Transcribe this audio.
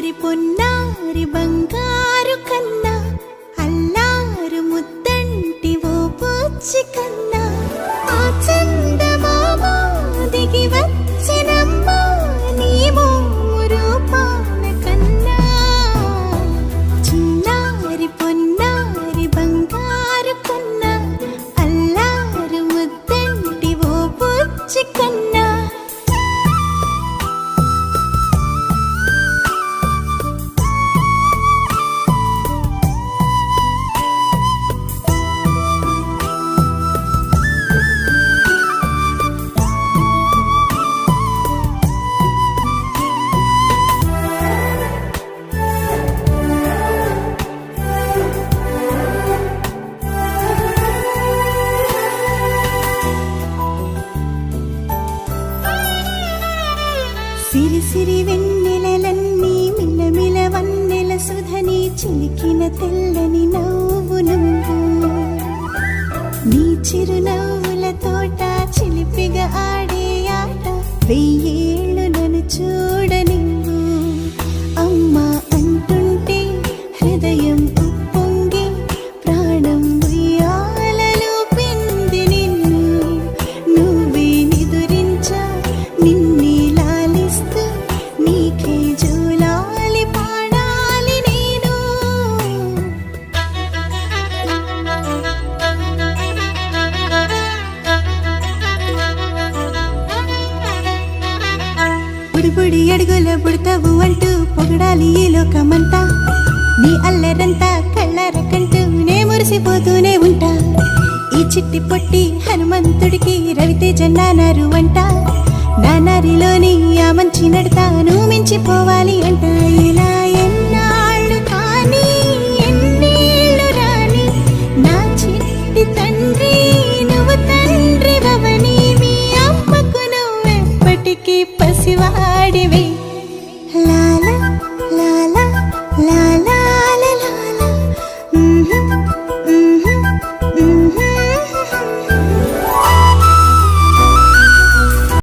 చిన్నారి పొన్నారి బంగారు కన్నా అల్లారు ముద్దంటి ఓ బుచ్చి కన్నా ఆ చందమామ దిగి వచ్చినమ్మ నీ మోము రూపాన కన్నా చిన్నారి పొన్నారి బంగారు కన్నా అల్లారు ముద్దంటి ఓ బుచ్చి కన్నా సిరి సిరి వెన్నెలలన్నీ మిలమిల వన్నెల సుధని చిలికిన తెల్లని నవ్వు నువ్వు నీ చిరునవ్వుల తోట చిలిపిగా ఆడే ఆట వెయ్యేళ్ళు నన్ను చూడ నువ్వు అమ్మా అంటుంటే హృదయం ఉప్పొంగి ప్రాణం ఉయ్యాలలో పిండి నిన్ను నువ్వే నిదురించా నిన్నే లాలిస్తూ నీకే జూలాలి పాడాలి నేను బుడి బుడి అడుగుల పుడతావు అంటూ పొగడాలి ఈ లోకమంతా నీ అల్లరంతా కళ్ళరకంటూ నే మురిసిపోతూనే ఉంటా ఈ చిట్టి పొట్టి హనుమంతుడికి రవితేజ నానారు అంట నానారిలోని ఆ మంచి నడతాను మించిపోవాలి అంట ఇలా ఎన్నాళ్ళు కానీ ఎన్నేళ్ళు రాని నా చిట్టి తండ్రి నువ్వు తండ్రి వవని మీ అమ్మకు నువ్వెప్పటికీ పసివాడివి